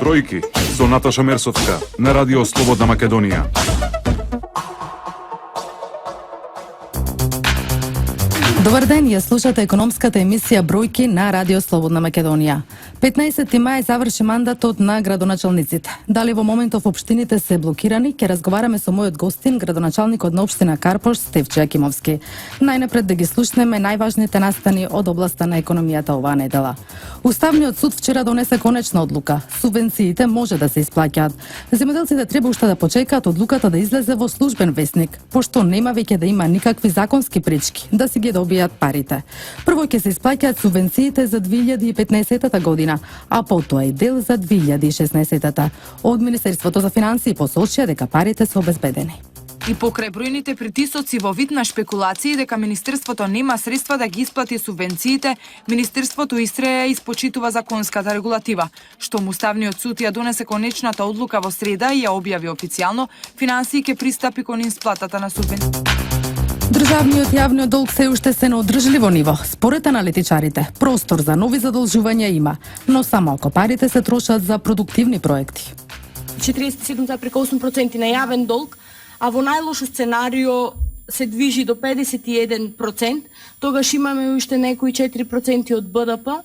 Бројки со Наташа Мерсовска на Радио Слободна Македонија. Добар ден, ја слушате економската емисија Бројки на Радио Слободна Македонија. 15 мај заврши мандатот на градоначалниците. Дали во моментов општините се блокирани, ќе разговараме со мојот гостин, градоначалникот на општина Карпош, Стефче Акимовски. Најнапред да ги слушнеме најважните настани од областа на економијата оваа недела. Уставниот суд вчера донесе конечна одлука. Субвенциите може да се исплаќаат. Земјоделците треба уште да почекаат одлуката да излезе во службен весник, пошто нема веќе да има никакви законски пречки да си ги добијат парите. Прво ќе се исплаќаат субвенциите за 2015 година, а потоа и дел за 2016. Од Министерството за финансии посочија дека парите се обезбедени. И покрај бројните притисоци во вид на шпекулации дека Министерството нема средства да ги исплати субвенциите, Министерството истреја испочитува законската регулатива. Штом Уставниот суд ја донесе конечната одлука во среда и ја објави официјално, финансии ќе пристапи кон исплатата на субвенции. Државниот јавниот долг се уште се на одржливо ниво. Според аналитичарите, простор за нови задолжувања има, но само ако парите се трошат за продуктивни проекти. 47,8% на јавен долг, а во најлошо сценарио се движи до 51%, тогаш имаме уште некои 4% од БДП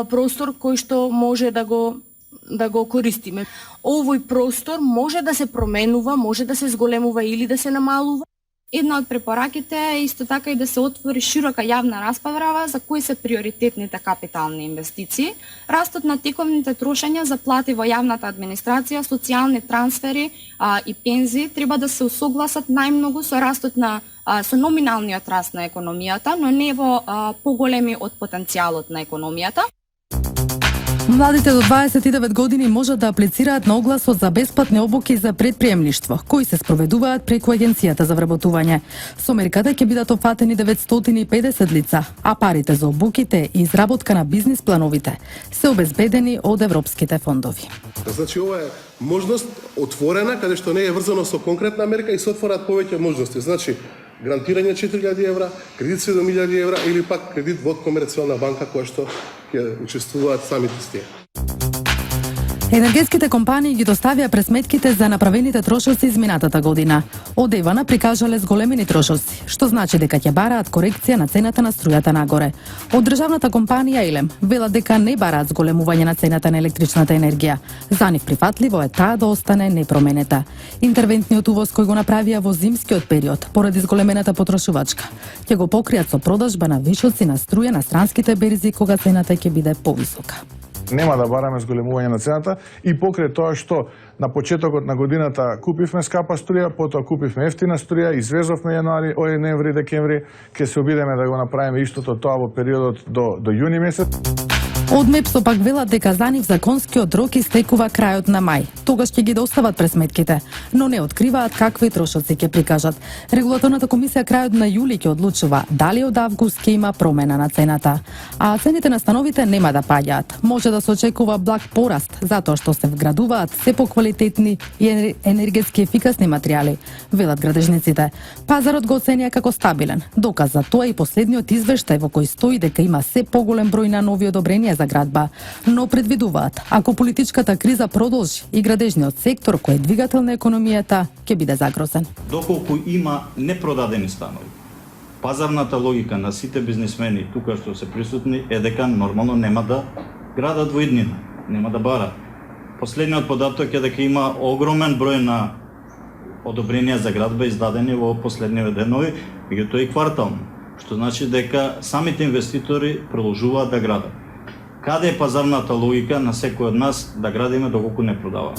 простор кој што може да го користиме. Овој простор може да се променува, може да се зголемува или да се намалува. Една од препораките е исто така и да се отвори широка јавна расправа за кои се приоритетните капитални инвестиции, растот на тековните трошања за плати во јавната администрација, социјални трансфери и пензии треба да се усогласат најмногу со растот со номиналниот раст на економијата, но не во поголеми од потенцијалот на економијата. Младите до 29 години можат да аплицираат на огласот за бесплатни обуки за предприемништво, кои се спроведуваат преку Агенцијата за вработување. Со мерката ќе бидат опфатени 950 лица, а парите за обуките и изработка на бизнис плановите се обезбедени од европските фондови. Значи, ова е можност отворена, каде што не е врзано со конкретна мерка и се отворат повеќе можности. Значи, грантирање 4000 евра, кредит 7000 евра или пак кредит во комерцијална банка која што ќе учествуваат самите тие. Енергетските компании ги доставија пресметките за направените трошоци изминатата година. Од Евана прикажале зголемени трошоци, што значи дека ќе бараат корекција на цената на струјата нагоре. Од државната компанија Илем велат дека не бараат зголемување на цената на електричната енергија. За нив прифатливо е таа да остане непроминета. Интервентниот увоз кој го направија во зимскиот период поради зголемената потрошувачка ќе го покријат со продажба на вишоци на струја на странските берзи кога цената ќе биде повисока. Нема да бараме зголемување на цената и покрај тоа што на почетокот на годината купивме скапа струја, потоа купивме ефтина струја, извезовме јануари, ноември, декември, ќе се обидеме да го направиме истото тоа во периодот до јуни месец. Од МЕПСО пак велат дека за нив законскиот рок истекува крајот на мај. Тогаш ќе ги достават пресметките, но не откриваат какви трошоци ќе прикажат. Регулаторната комисија крајот на јули ќе одлучува дали од август ќе има промена на цената. А цените на становите нема да паѓаат. Може да се очекува благ пораст, затоа што се вградуваат се поквалитетни и енергетски ефикасни материјали, велат градежниците. Пазарот го оценија како стабилен. Доказ за тоа и последниот извештај во кој стои дека има се поголем број на нови одобренија за градба, но предвидуваат, ако политичката криза продолжи и градежниот сектор кој е двигател на економијата ќе биде загрозен. Доколку има непродадени станови, пазарната логика на сите бизнисмени тука што се присутни е дека нормално нема да градат во иднина, нема да барат. Последниот податок е дека има огромен број на одобренија за градба издадени во последниве денови, меѓутоа и квартално, што значи дека самите инвеститори продолжуваат да градат. Каде е пазарната логика на секој од нас да градиме доколку не продава?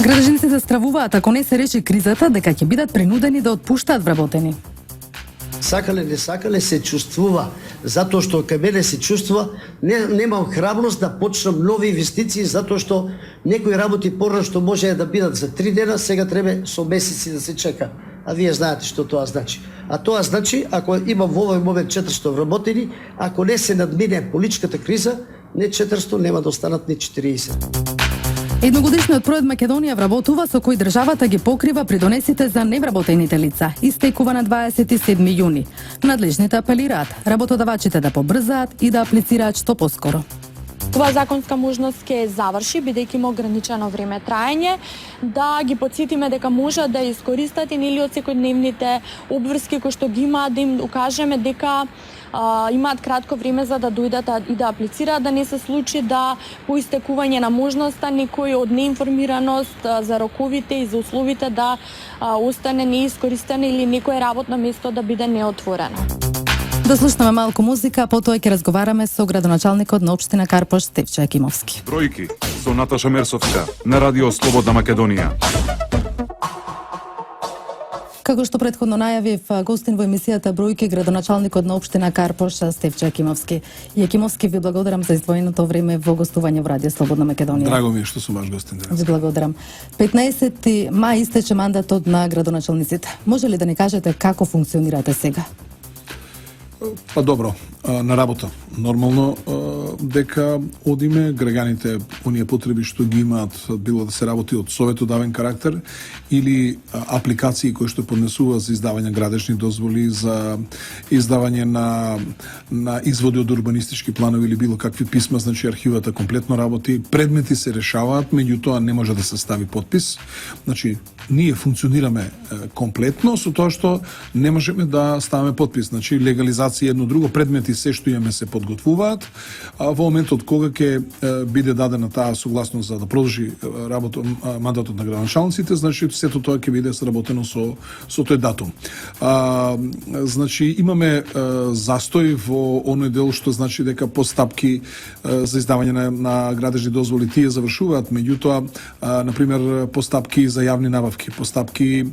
Градежниците стравуваат ако не се реши кризата дека ќе бидат принудени да отпуштаат вработени. Сакале, не сакале, се чувствува. Затоа што кај мене се чувствува, немам храброст да почнам нови инвестиции, затоа што некои работи порано што може да бидат за 3 дена, сега треба со месеци да се чека. А вие знаете што тоа значи. А тоа значи, ако има во овој момент 400 вработени, ако не се надмине политичката криза, не 400, нема да останат ни 40. Едногодишниот проект Македонија вработува со кој државата ги покрива придонесите за невработените лица, истекува на 27 јуни. Надлежните апелираат работодавачите да побрзаат и да аплицираат што поскоро. Ова законска можност ќе заврши, бидејќи има ограничено време траење, да ги потсетиме дека можат да искористат и нели од секојдневните обврски кои што ги имаат, да им укажеме дека имаат кратко време за да дојдат и да аплицираат, да не се случи да по истекување на можноста некој од неинформираност за роковите и за условите да остане неискористено или некое работно место да биде неотворено. Да слушнеме малку музика, а потоа ќе разговараме со градоначалникот на општина Карпош Стефчо Екимовски. Бројки со Наташа Мерсовска на Радио Слободна Македонија. Како што претходно најавив, гостин во емисијата Бројки градоначалникот на општина Карпош Стефчо Екимовски. И Екимовски, ви благодарам за издвоеното време во гостување во Радио Слободна Македонија. Драго ми е што сум ваш гостин денес. Ви благодарам. 15 мај истече мандатот на градоначалниците. Може ли да ни кажете како функционирате сега? Па добро, на работа. Нормално дека одиме, граѓаните оние потреби што ги имаат, било да се работи од советодавен карактер или апликации кои што поднесува за издавање градежни дозволи, за издавање на изводи од урбанистички планови или било какви писма, значи архивата комплетно работи, предмети се решаваат, меѓутоа не може да се стави подпис. Значи ние функционираме комплетно со тоа што не можеме да ставаме подпис. Значи легализација едно друго, предмети се што имаме се подготвуваат. Во моментот кога ќе биде дадена таа согласност за да продолжи мандатот на градоначалниците, значи сето тоа ќе биде сработено со тој датум. Значи имаме застој во оној дел што значи дека постапки за издавање на градежни дозволи тие завршуваат, меѓутоа на пример постапки за јавни набавки, постапки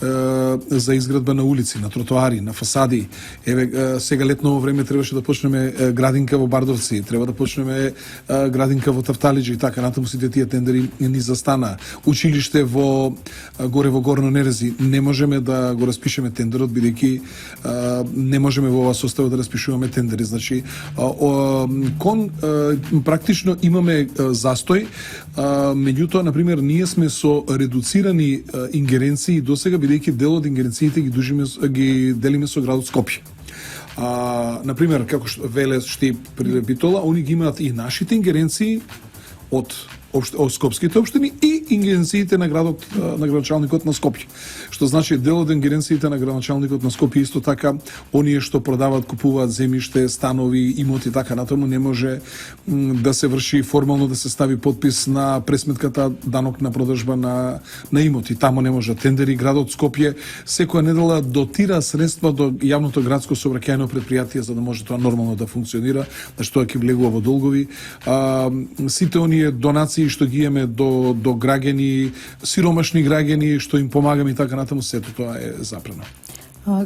за изградба на улици, на тротоари, на фасади. Еве сега летно време требаше да почнеме градинка во Бардовци, треба да почнеме градинка во Тафталиџи и така натаму сите тие тендери ни застана. Училиште горе во Горно Нерези не можеме да го распишеме тендерот бидејќи не можеме во ова состава да распишуваме тендери. Значи практично имаме застој, меѓутоа на пример ние сме со редуцирани ингеренции досега бидејќи дел од ингеренциите ги делиме со градот Скопје. Например, како што веле Штип Прилепитола, они ги имаат и нашите ингеренции од скопските општини и ингеренциите на градоначалникот на Скопје. Што значи дел од ингеренциите на градоначалникот на Скопје исто така оние што продаваат, купуваат земјиште, станови, имоти така натаму не може да се врши формално да се стави подпис на пресметката данок на продажба на имоти. Таму не може тендери. Градот Скопје секоја недела дотира средства до јавното градско сообраќајно претпријатие за да може тоа нормално да функционира, што ќе влегува во долгови. Сите оние донации што ги имаме до граѓани, сиромашни граѓани, што им помагаме и така натаму, сето тоа е запрено.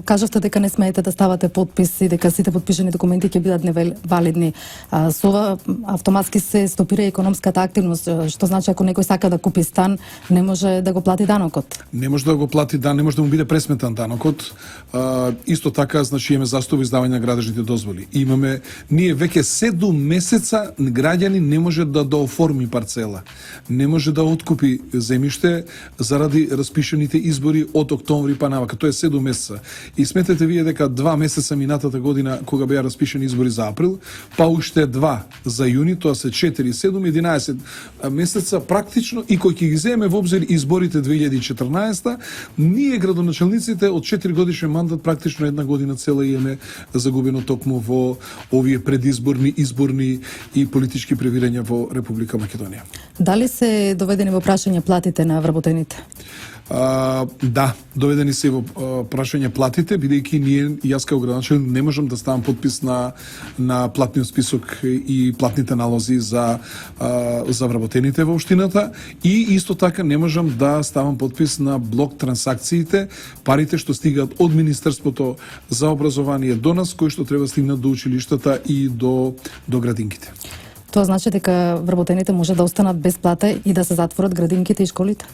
Кажавте дека не смеете да ставате подпис и дека сите подпишани документи ќе бидат невалидни. Со ова автоматски се стопира економската активност, што значи ако некој сака да купи стан, не може да го плати данокот. Не може да го плати не може да му биде пресметан данокот. Исто така, значи имаме застој издавање на градежните дозволи. Имаме ние веќе 7 месеца граѓани не може да оформи парцела. Не може да откупи земјиште заради распишаните избори од октомври па навака. Тоа е 7 месеца. И сметете вие дека 2 месеца минатата година кога беа распишани избори за април, па уште 2 за јуни, тоа се 4, 7, 11 месеца практично и кој ќе ги земе во обзир изборите 2014, ние градоначалниците од 4 годишен мандат практично една година цела имаме загубено токму во овие предизборни, изборни и политички превирања во Република Македонија. Дали се доведени во прашање платите на вработените? Да, доведени се во прашање платите, бидејќи ние, јас како градоначалник не можам да ставам подпис на платниот список и платните налози за вработените во општината и исто така не можам да ставам подпис на блок трансакциите, парите што стигаат од Министерството за образование до нас, кои што треба стигнат до училиштата и до градинките. Тоа значи дека вработените може да останат без плата и да се затворат градинките и школите?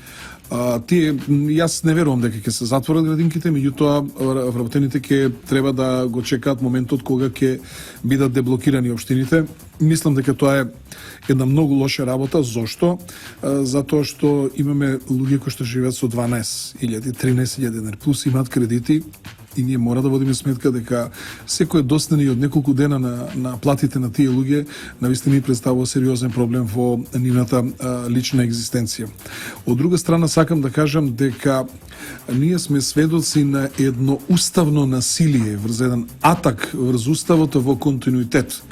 Јас не верувам дека ќе се затворат градинките, меѓутоа вработените ќе треба да го чекаат моментот кога ќе бидат деблокирани општините. Мислам дека тоа е една многу лоша работа. Зошто? Затоа што имаме луѓе кои што живеат со 12.000, 13.000 плюс имаат кредити и ние мора да водиме сметка дека секој доснени од неколку дена на платите на тие луѓе навистина ни представува сериозен проблем во нивната лична екзистенција. Од друга страна сакам да кажам дека ние сме сведоци на едно уставно насилие врз еден атак врз уставот во континуитет.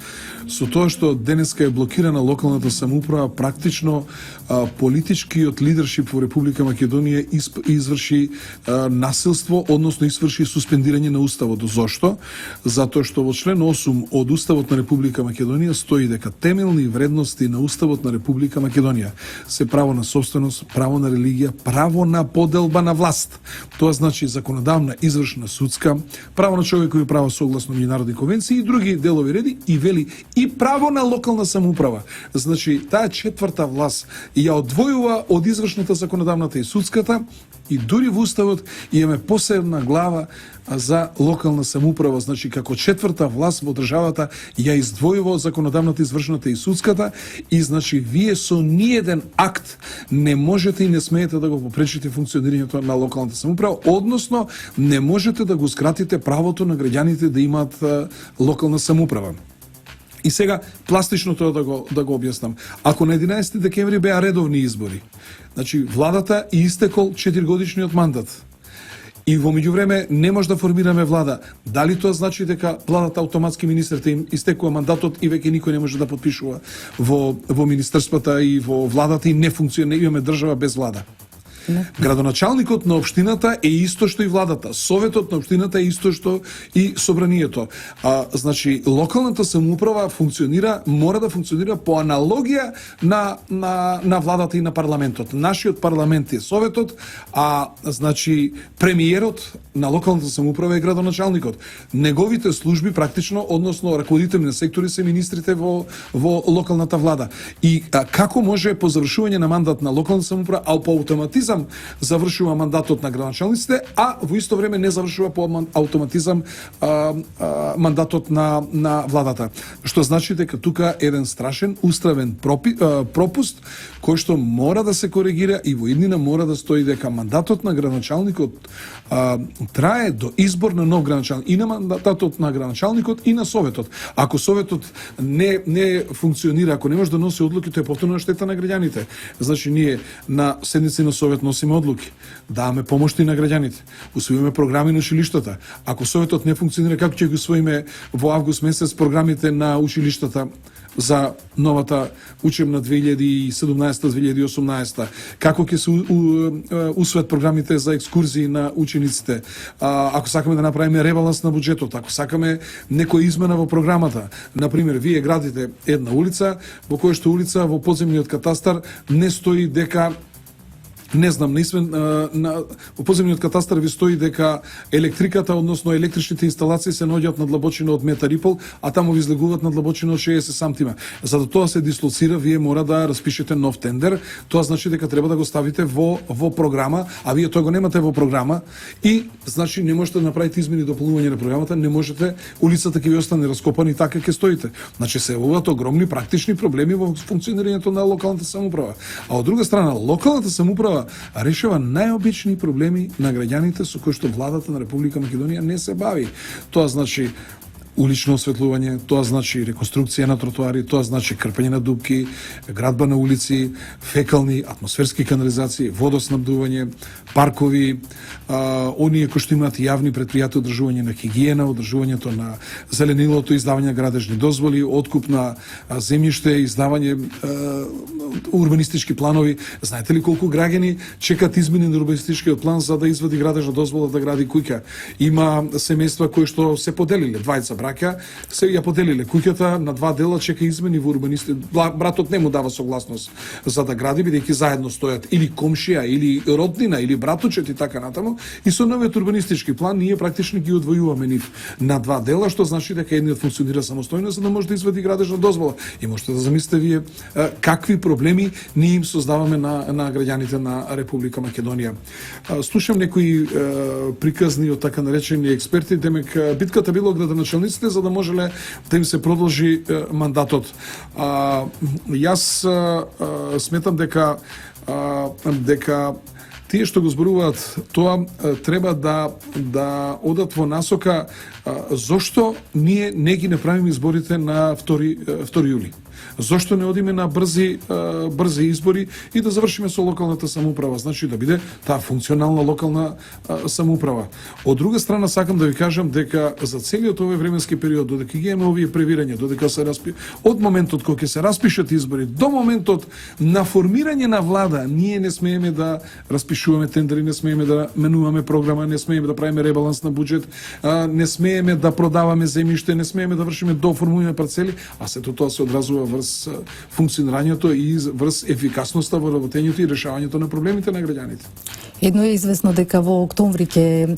Со тоа што денеска е блокирана локалната самоуправа, практично политичкиот лидершип во Република Македонија изврши насилство, односно изврши суспендирање на уставот. Зошто? Затоа што во член 8 од уставот на Република Македонија стои дека темелни вредности на уставот на Република Македонија се право на собственост, право на религија, право на поделба на власт. Тоа значи законодавна, извршна, судска, право на човекови права согласно меѓународни конвенции и други делови реди и вели и право на локална самоуправа. Значи, таа четврта власт ја одвојува од извршната, законодавната и судската, и дури во уставот имаме посебна глава за локална самоуправа, значи како четврта власт во државата ја издвојува законодавната, извршната и судската, и значи вие со ниеден акт не можете и не смеете да го попречите функционирањето на локалната самоуправа, односно не можете да го скратите правото на граѓаните да имаат локална самоуправа. И сега пластично тоа да го објаснам. Ако на 11 декември беа редовни избори, значи владата и истекол 4-годишниот мандат, и во меѓувреме не може да формираме влада, дали тоа значи дека владата автоматски, министрите им истекува мандатот и веќе никој не може да подпишува во министерствата и во владата и не функционира, имаме држава без влада? Градоначалникот на општината е исто што и владата. Советот на општината е исто што и собранието. Значи, локалната самоуправа функционира, мора да функционира по аналогија на владата и на парламентот. Нашиот парламент е советот, значи премиерот на локалната самоуправа е градоначалникот. Неговите служби практично, односно раководители на сектори се министрите во локалната влада. И како може по завршување на мандат на локалната самоуправа, а по автоматизам завршува мандатот на градоначалниците, а во исто време не завршува по автоматизам мандатот на владата. Што значи дека тука еден страшен уставен пропуст кој што мора да се коригира и во иднина мора да стои дека мандатот на градоначалникот трае до избор на нов градоначалник, и на мандатот на градоначалникот и на советот. Ако советот не функционира, ако не може да носи одлуки, тоа е повторно штета на граѓаните. Значи ние на седници на совет носиме одлуки, даваме помошти на граѓаните, усвоиме програми на училиштата. Ако советот не функционира, како ќе ги усвоиме во август месец програмите на училиштата за новата учебна 2017-2018? Како ќе се усвојат програмите за екскурзии на учениците? Ако сакаме да направиме ребаланс на буџетот, ако сакаме некоја измена во програмата, например, вие градите една улица, во која што улица во подземниот катастар не стои дека не знам, во подземниот катастар ви стои дека електриката, односно електричните инсталации се наоѓаат на длабочина од метар и пол, а таму ви излегуваат на длабочина од 60 сантима. За да тоа се дислоцира, вие мора да распишете нов тендер. Тоа значи дека треба да го ставите во програма, а вие тоа го немате во програма и значи не можете да направите измени и дополнување на програмата, не можете, улицата ќе ви остане раскопана и така ќе стоите. Значи се явуваат огромни практични проблеми во функционирањето на локалната самоуправа. А од друга страна, локалната самоуправа решава најобични проблеми на граѓаните со кои што владата на Република Македонија не се бави. Тоа значи улично осветлување, тоа значи реконструкција на тротоари, тоа значи крпење на дупки, градба на улици, фекални, атмосферски канализации, водоснабдување, паркови, оние кои што имаат јавни предпријатија, одржување на хигиена, одржувањето на зеленилото, издавање на градежни дозволи, откуп на земјиште, издавање урбанистички планови. Знаете ли колку граѓани чекаат измени на урбанистичкиот план за да извади градежна дозвола да гради куќа? Има семејства кои што се поделиле, двајца браќа, се ја поделиле куќата на два дела, чека измени во урбанисти. Братот не му дава согласност за да гради, бидејќи заедно стојат или комшија, или роднина, или братучет и така натаму. И со новиот урбанистички план ние практично ги одвојуваме нив на два дела, што значи дека едниот функционира самостојно за да може да извади градежна дозвола. И можете да замислите вие какви проблеми ние им создаваме на граѓаните на Република Македонија. Слушам некои приказни од така наречени експерти, демек битката било градоначалниците за да можеле да им се продолжи мандатот. Јас сметам дека тие што го зборуваат тоа треба да одат во насока зошто ние не ги направиме изборите на 2 јули. Зошто не одиме на брзи избори и да завршиме со локалната самоуправа, значи да биде таа функционална локална самоуправа. Од друга страна сакам да ви кажам дека за целиот овој временски период додека ги имаме овие превирања, додека се од моментот кога ќе се распишат избори до моментот на формирање на влада, ние не смееме да распишуваме тендери, не смееме да менуваме програма, не смееме да правиме ребаланс на буџет, не смееме да продаваме земјиште, не смееме да вршиме дооформување парцели, а сето тоа се одразува врз функционирањето и врз ефикасноста во работењето и решавањето на проблемите на граѓаните. Едно е известно дека во октомври ќе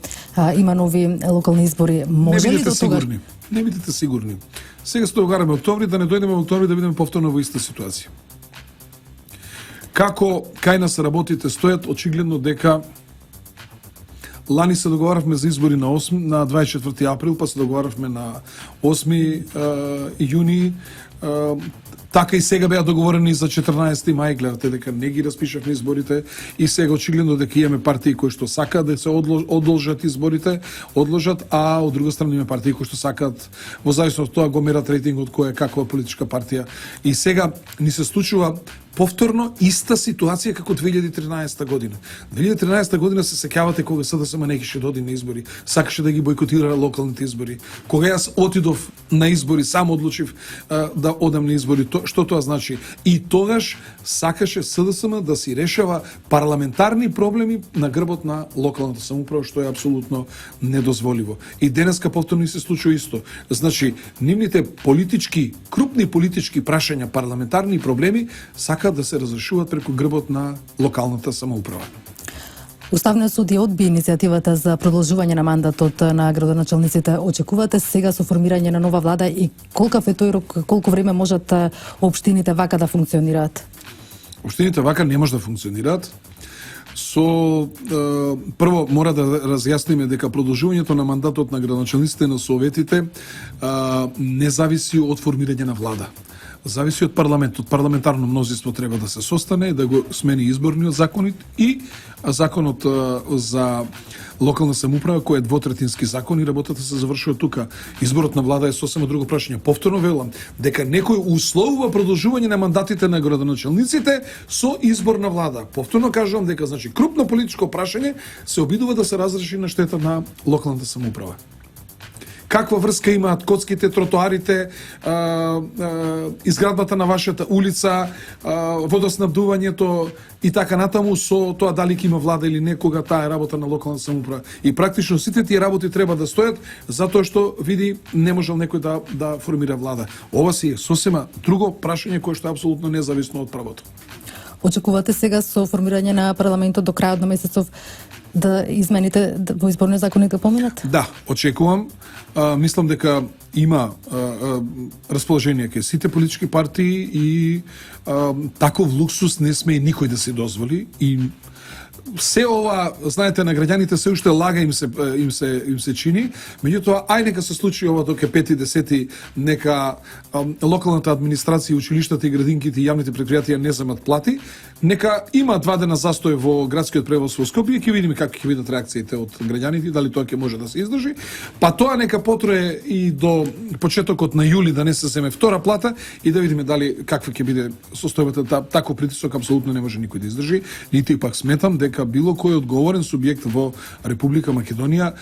има нови локални избори. Може ли до тогаш? Не бидете сигурни. Сега се договараме октомври, да не дојдеме во октомври да бидеме повторно во иста ситуација. Како кај нас работите стојат, очигледно дека лани се договаравме за избори на 24 април, па се договаравме на 8 јуни. Така и сега беа договорени за 14 мај, гледате дека не ги распишавме изборите и сега очигледно дека имаме партии кои што сакаат да се одложат изборите, а од друга страна имаме партии кои што сакаат во зависност од тоа го мерат рейтингот која каква политичка партија. И сега ни се случува повторно иста ситуација како 2013 година. 2013 година се сеќавате кога СДСМ не кеше да оди на избори, сакаше да ги бойкотира локалните избори. Кога јас отидов на избори, сам одлучив да одам на избори, што тоа значи? И тогаш сакаше СДСМ да си решава парламентарни проблеми на грбот на локалната самоуправа, што е апсолутно недозволиво. И денеска повторно се случува исто. Значи, нивните крупни политички прашања, парламентарни проблеми сакаат да се разрешуваат преку грбот на локалната самоуправа. Уставниот суд ја одби иницијативата за продолжување на мандатот на градоначалниците. Очекувате сега со формирање на нова влада и колкав е тој рок, колку време можат општините вака да функционираат? Општините вака не може да функционираат. Прво мора да разјасниме дека продолжувањето на мандатот на градоначалниците на советите не зависи од формирање на влада. Зависи од парламентот. Парламентарно мнозинство треба да се состане, да го смени изборниот законит и законот за локална самоуправа, кој е двотретински закон и работата се завршува тука. Изборот на влада е сосема друго прашање. Повторно велам дека некој условува продолжување на мандатите на градоначалниците со избор на влада. Повторно кажувам дека значи крупно политичко прашање се обидува да се разреши на штета на локалната самоуправа. Каква врска имаат коцките, тротоарите, изградбата на вашата улица, водоснабдувањето и така натаму со тоа дали ќе има влада или не кога таа е работа на локална самоуправа. И практично сите тие работи треба да стојат затоа што види не можел некој да формира влада. Ова си е сосема друго прашање кое што е апсолутно независно од правото. Очекувате сега со формирање на парламентот до крајот на месецов да измените во изборниот законник да поминат? Да, очекувам. Мислам дека има расположение кај сите политички партии и таков луксус не смее никој да се дозволи и се ова, знаете, на граѓаните се уште лага им се чини, меѓутоа ај нека се случи ова доке 5-10 нека локалната администрација, училиштата и градинките и јавните предпријатија не земат плати, нека има 2 дена застој во градскиот превоз во Скопје, ќе видиме како ќе бидат реакциите од граѓаните, дали тоа ќе може да се издржи, па тоа нека потрае и до почетокот на јули да не се земе втора плата и да видиме дали каква ќе биде состојбата. Таков притисок апсолутно не може никој да издржи, нити пак сметам дека било кој одговорен субјект во Република Македонија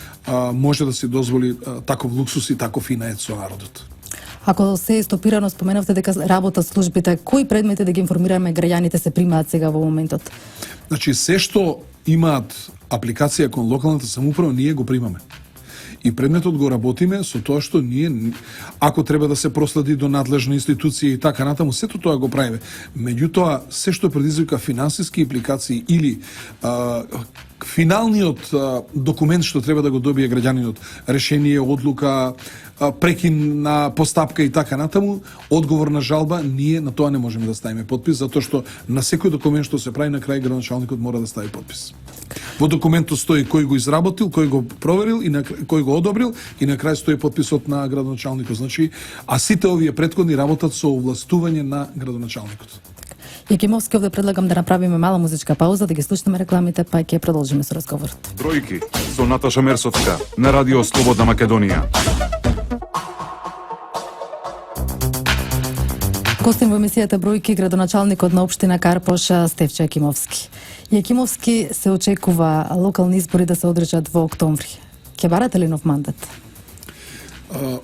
може да се дозволи таков луксус и таков инает со народот. Ако се е стопирано, споменавте дека работа службите, кои предмети да ги информираме граѓаните се примаат сега во моментот? Значи, се што имаат апликација кон локалната самоуправа, ние го примаме. И предметот го работиме со тоа што ние, ако треба да се проследи до надлежна институција и така натаму, сето тоа го правиме. Меѓутоа, се што предизвика финансиски импликации или финалниот документ што треба да го добие граѓанинот, решение, одлука, прекин на постапка и така натаму, одговор на жалба, ние на тоа не можеме да ставиме подпис, затоа што на секој документ што се прави на крај градоначалникот мора да стави подпис. Во документот стои кој го изработил, кој го проверил и кој го одобрил и на крај стои подписот на градоначалникот. Значи, а сите овие претходни работат со овластување на градоначалникот. Јакимовски, овде предлагам да направиме мала музичка пауза, да ги слушнеме рекламите, па ќе продолжиме со разговорот. Бројки со Наташа Мерсовска на Радио Слободна Македонија. Гостин во емисијата Бројки градоначалникот на општина Карпош Стефче Јакимовски. Јакимовски, се очекува локални избори да се одржат во октомври. Ќе барате ли нов мандат?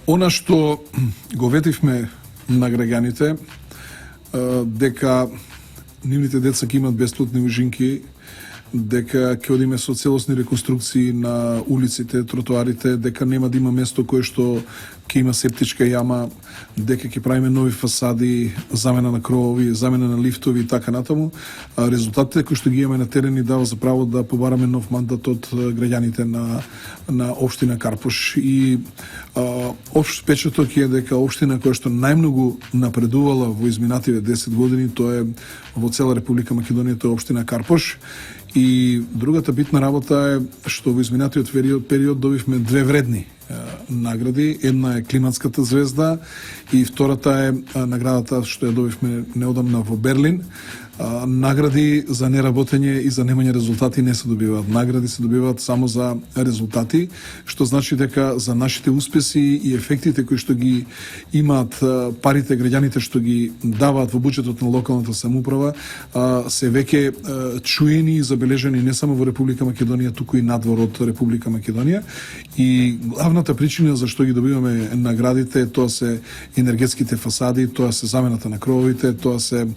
Она што го ветивме на граѓаните, дека нивните деца ќе имат бесплатни ужинки, дека ќе одиме со целосни реконструкции на улиците, тротоарите, дека нема да има место кое што ќе има септичка јама, дека ќе правиме нови фасади, замена на кровови, замена на лифтови и така натаму. Резултатите кои што ги имаме на терен ни дава за право да побараме нов мандат од граѓаните на општина Карпош. И општ впечаток е дека општина која што најмногу напредувала во изминативе 10 години, тоа е во цела Република Македонија, тоа е општина Карпош. И другата битна работа е што во изминатиот период добивме две вредни награди. Една е Климатската звезда и втората е наградата што ја добивме неодамна во Берлин. Награди за неработење и за немање резултати не се добиваат. Награди се добиваат само за резултати, што значи дека за нашите успеси и ефектите кои што ги имаат парите граѓаните што ги даваат во буџетот на локалната самоуправа, се веќе чуени и забележани не само во Република Македонија, туку и надвор од Република Македонија. И главната причина за што ги добиваме наградите, тоа се енергетските фасади, тоа се замената на крововите, тоа се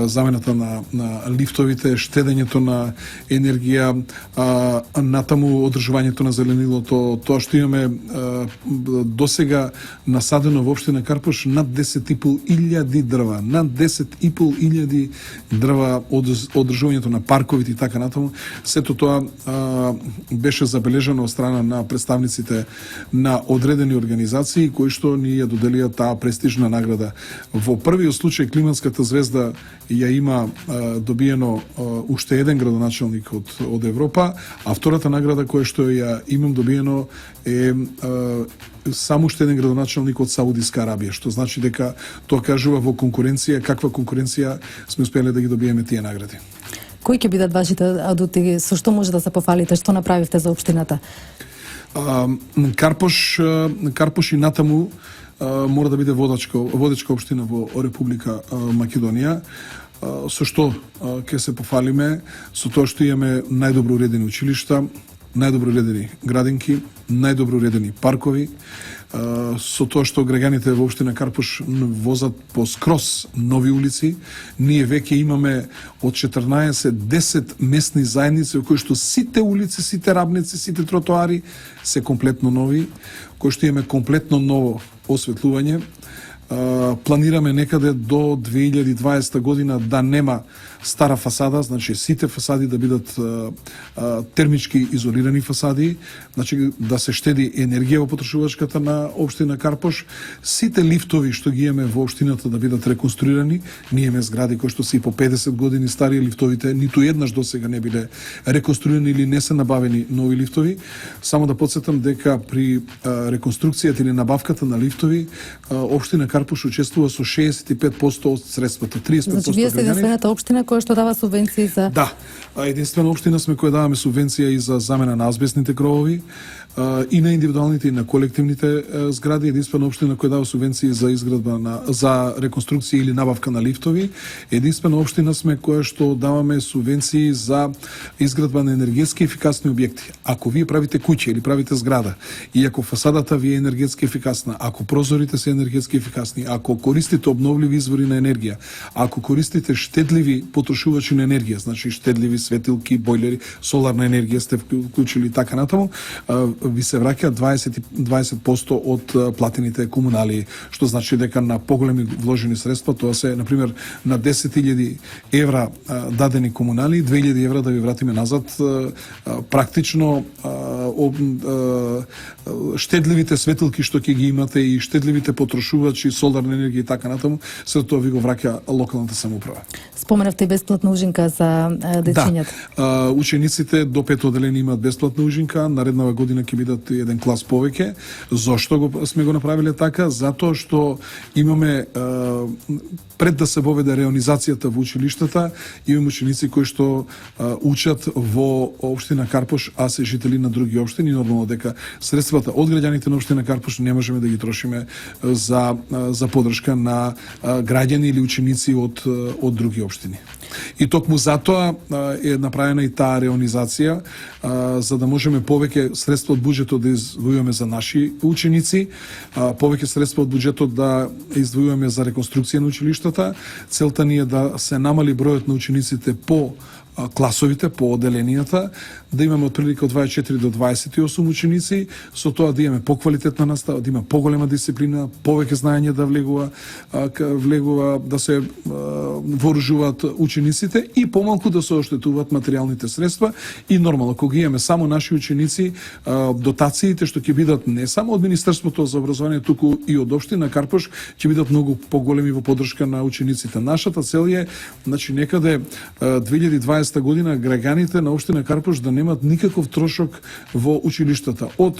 замената на лифтовите, штедењето на енергија, натаму одржувањето на зеленилото, тоа што имаме досега насадено во општина Карпош над 10.500 дрва, над 10.500 дрва, одржувањето на парковите и така натаму. Сето тоа беше забележано од страна на представниците на одредени организации кои што ни ја доделија таа престижна награда. Во првиот случај Климатската звезда ја има добиено уште еден градоначалник од Европа, а втората награда која што ја имам добиено е само уште еден градоначалник од Саудиска Арабија, што значи дека тоа кажува во конкуренција, каква конкуренција сме успеле да ги добиеме тие награди. Кои ќе бидат вашите адути, со што може да се пофалите, што направивте за општината? Карпош и натаму мора да биде водечка општина во Република Македонија. Со што ќе се пофалиме? Со тоа што имаме најдобро уредени училишта, најдобро уредени градинки, најдобро уредени паркови, со тоа што граѓаните во општина Карпош возат по скрос нови улици. Ние веќе имаме од 14-10 местни заедници во кои што сите улици, сите рабници, сите тротоари се комплетно нови, кои што имаме комплетно ново осветлување. Планираме некаде до 2020 година да нема стара фасада, значи сите фасади да бидат термички изолирани фасади, значи да се штеди енергија во потрошувачката на општина Карпош, сите лифтови што ги имаме во општината да бидат реконструирани. Ние имаме згради кои што се и по 50 години стари, лифтовите ниту еднаш досега не биле реконструирани или не се набавени нови лифтови. Само да подсетам дека при реконструкцијата или набавката на лифтови општина Карпош учествува со 65% од средствата, 30% значи, вие сте единствената општина која што дава субвенции за... Да, единствена општина сме која даваме субвенција и за замена на азбестните кровови, и на индивидуалните и на колективните згради. Единствена општина која дава субвенции за изградба за реконструкција или набавка на лифтови. Единствена општина сме која што даваме субвенции за изградба на енергетски ефикасни објекти. Ако вие правите куќа или правите зграда и ако фасадата ви е енергетски ефикасна, ако прозорите се енергетски ефикасни, ако користите обновливи извори на енергија, ако користите штедливи потрошувачи на енергија, значи штедливи светилки, бойлери, соларна енергија сте вклучили така натаму, ви се враќа 20% од платените комунали, што значи дека на поголеми вложени средства, тоа се, например, на 10.000 евра дадени комунали, 2.000 евра да ви вратиме назад, практично штедливите светилки што ќе ги имате и штедливите потрошувачи, соларна енергија и така натаму, се тоа ви го враќа локалната самоуправа. Споменавте бесплатна ужинка за дечињата. Да, учениците до 5 оделени имаат бесплатна ужинка, нареднава година ќе бидат еден клас повеќе. Зошто сме го направиле така? Затоа што имаме пред да се воведе реонизацијата во училиштата, имаме ученици кои што учат во општина Карпош, а се жители на други општини, нормално дека средствата од граѓаните на општина Карпош не можеме да ги трошиме за поддршка на граѓани или ученици од други општини. И токму затоа е направена и таа реонизација, за да можеме повеќе средства од буџетот да издвојуваме за наши ученици, повеќе средства од буџетот да издвојуваме за реконструкција на училиштата. Целта ни е да се намали бројот на учениците по класовите, по оделенијата, да имаме отприлика од 24 до 28 ученици, со тоа да имаме поквалитетна настава, да има поголема дисциплина, повеќе знаење да влегува да се вооружуваат учениците и помалку да се оштетуваат материјалните средства и нормално кога имаме само наши ученици, дотациите што ќе бидат не само од Министерството за образование, туку и од општина Карпош ќе бидат многу поголеми во поддршка на учениците. Нашата цел е, значи некаде 2020 година граѓаните на општина Карпош да немат никаков трошок во училиштата, од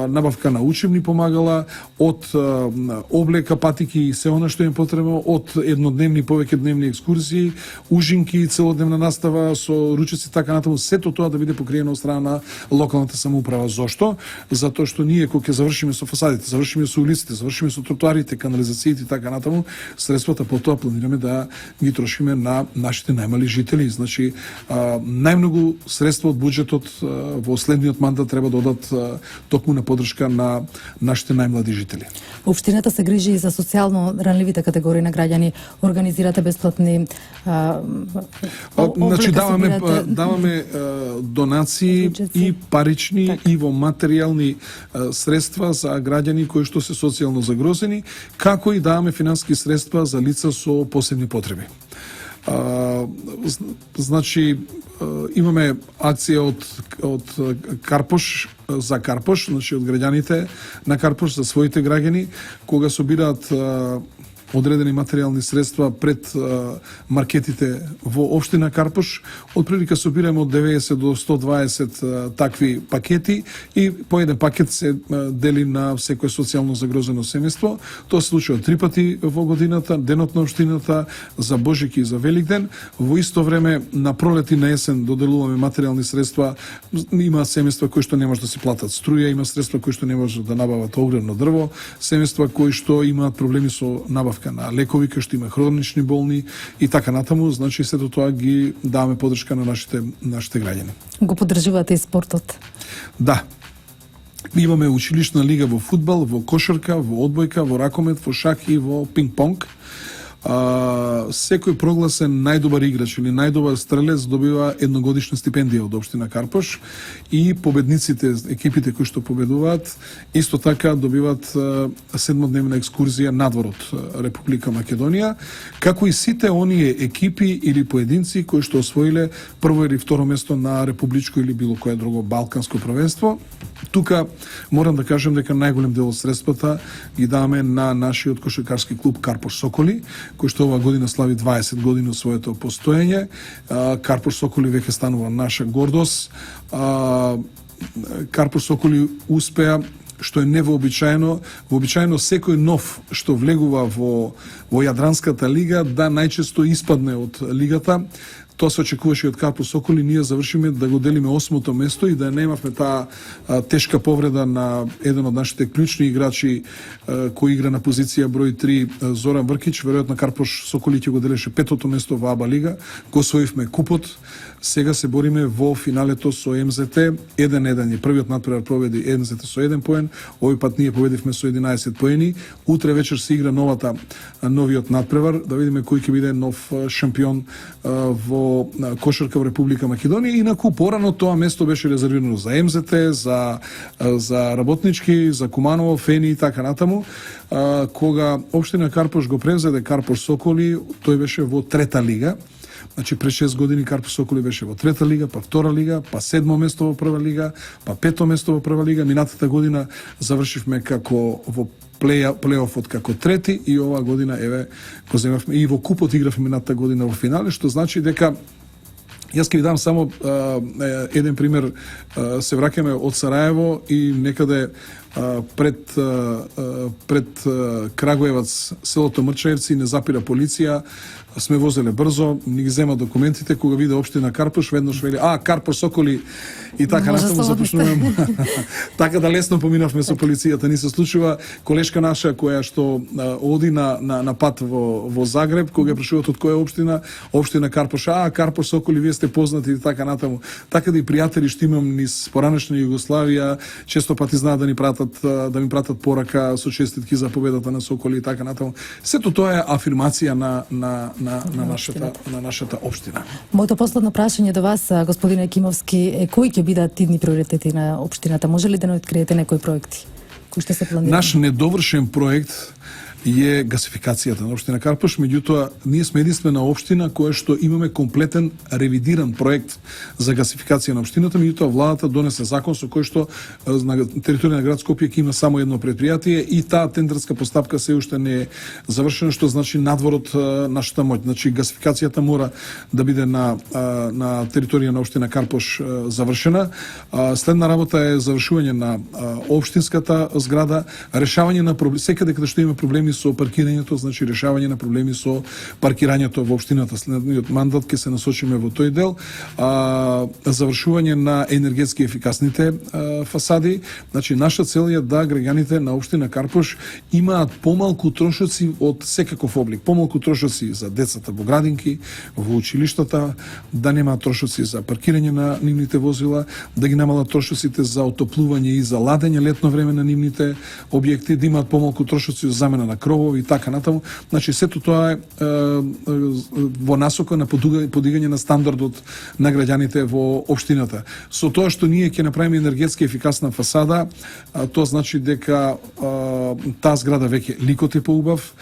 набавка на учебни помагала, од облека, патики и се она што им потребно, од еднодневни, повеќедневни екскурзии, ужинки, целодневна настава со ручеци, така натаму, сето тоа да биде покриено од страна на локалната самоуправа. Зошто? Затоа што ние кога ќе завршиме со фасадите, завршиме со улиците, завршиме со тротоарите, канализациите и така натаму, средствата по тоа планираме да ги трошиме на нашите најмали жители. Значи, најмногу средства од буџетот во следниот мандат треба да одат токму на поддршка на нашите најмлади жители. Општината се грижи и за социјално ранливите категории на граѓани. Организирате бесплатни значи даваме донации и парични и во материјални средства за граѓани кои што се социјално загрозени, како и даваме финансиски средства за лица со посебни потреби. Значи имаме акција од Карпош за Карпош, значи од граѓаните на Карпош за своите граѓани, кога собираат одредени материјални средства пред маркетите во општина Карпош. Отприлика собираме од 90 до 120 такви пакети и по еден пакет се дели на секое социјално загрозено семејство. Тоа се случува 3 пати во годината, денот на општината, за Божик и за Великден. Во исто време на пролет и на есен доделуваме материјални средства. Има семејства кои што не може да си платат струја, има средства кои што не може да набават огревно дрво, семејства кои што имаат проблеми со набавка на лекови, кои што има хронични болни и така натаму, значи сето тоа ги даваме поддршка на нашите граѓани. Го поддржувате и спортот? Да. Имаме училишна лига во фудбал, во кошарка, во одбојка, во ракомет, во шах и во пинг-понг. Секој прогласен најдобар играч или најдобар стрелец добива едногодишна стипендија од општина Карпош и победниците, екипите кои што победуваат, исто така добиваат 7-дневна екскурзија надвор од Република Македонија, како и сите оние екипи или поединци кои што освоиле прво или второ место на републичко или било кое друго балканско првенство. Тука морам да кажем дека најголем дел од средствата ги даваме на нашиот кошаркарски клуб Карпош Соколи, кој што оваа година слави 20 години од своето постоење. Карпош Соколи веќе станува наша гордост. Карпош Соколи успеа, што е невообичаено. Вообичаено секој нов што влегува во Јадранската лига да најчесто испадне од лигата. Тоа се очекуваше од Карпош Соколи, ние завршиме да го делиме 8-то место и да немавме таа тешка повреда на еден од нашите клучни играчи кој игра на позиција број 3 Зоран Бркич. Веројатно Карпош Соколи ќе го делеше 5-то место во АБА лига. Го освоивме купот. Сега се бориме во финалето со МЗТ 1-1. Првиот надпревар проведи МЗТ со 1 поен, овој пат ние победивме со 11 поени. Утре вечер се игра новиот надпревар, да видиме кој ќе биде нов шампион во кошарка во Република Македонија. Инаку порано тоа место беше резервирано за МЗТ, за Работнички, за Куманово, Фени и така натаму. Кога општина Карпош го превзеде Карпош Соколи, тој беше во 3-та лига. Значи пред 6 години Карпус Соколи беше во трета лига, па втора лига, па 7 место во прва лига, па 5 место во прва лига. Минатата година завршивме како во плејофот како трети и оваа година еве го земавме и во купот игравме минатата година во финале, што значи дека јас ќе ви дам само еден пример. Се враќаме од Сараево и некаде пред Крагуевац, селото Мрчаевци, не запира полиција, сме возеле брзо, ни ги зема документите, кога виде општина Карпуш, веднаш вели, Карпуш Соколи и така натаму започнуваме. Така да лесно поминавме со полицијата. Ни се случува колешка наша која што оди на пат во Загреб, кога прашуваат од која општина, општина Карпуш, Карпуш Соколи, вие сте познати и така натаму. Така да и пријатели што имам низ поранешна Југославија, често пати знаат да ми пратат порака со честитки за победата на Соколи и така натаму. Сето тоа е афирмација на нашата општина. Моето последно прашање до вас, господине Кимовски, е кои ќе бидат идни приоритети на општината? Може ли да не откриете некои проекти кои што се планирани? Наш недовршен проект е гасификацијата на општина Карпуш, меѓутоа ние сме единствена општина која што имаме комплетен ревидиран проект за гасификација на општината, меѓутоа владата донесе закон со кој што на територија на град Скопје ќе има само едно предпријатие и таа тендерска постапка се уште не е завршена, што значи надвор од нашата моќ. Значи гасификацијата мора да биде на територија на општина Карпуш завршена. Следна работа е завршување на општинската зграда, решавање на проблеми секаде каде што има проблеми со паркирањето, значи решавање на проблеми со паркирањето во општината. Следниот мандат ќе се насочиме во тој дел. Завршување на енергетски ефикасните фасади. Значи наша цел е да граѓаните на општина Карпуш имаат помалку трошоци од секаков облик, помалку трошоци за децата во градинки, во училиштата, да немаат трошоци за паркирање на нивните возила, да ги намалат трошоците за отоплување и за ладење летно време на нивните објекти, да имаат помалку трошоци за замена на кровови и така натаму. Значи сето тоа е во насока на подигање на стандардот на граѓаните во општината. Со тоа што ние ќе направиме енергетски ефикасна фасада, тоа значи дека таа зграда веќе ликот е поубав,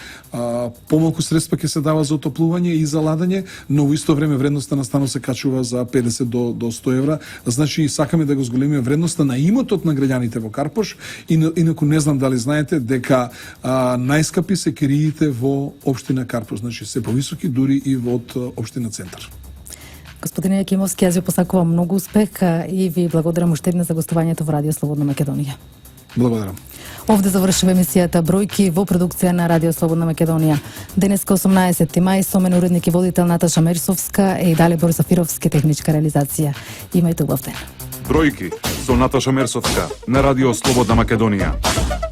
помалку средства ќе се дава за отоплување и за ладење, но во исто време вредноста на станот се качува за 50 до 100 евра. Значи сакаме да го зголемиме вредноста на имотот на граѓаните во Карпуш, инаку не знам дали знаете дека најскапи се кириите во општина Карпуш, значи се повисоки дури и од општина Центар. Господине Јакимовски, јас ви посакувам многу успех и ви благодарам уште еднаш за гостувањето во Радио Слободна Македонија. Благодарам. Овде завршува емисијата Бројки во продукција на Радио Слободна Македонија. Денеска 18 мај со мен уредник и водител Наташа Мерсовска и Далибор Зафировски техничка реализација. Имајте убав ден. Бројки со Наташа Мерсовска на Радио Слободна Македонија.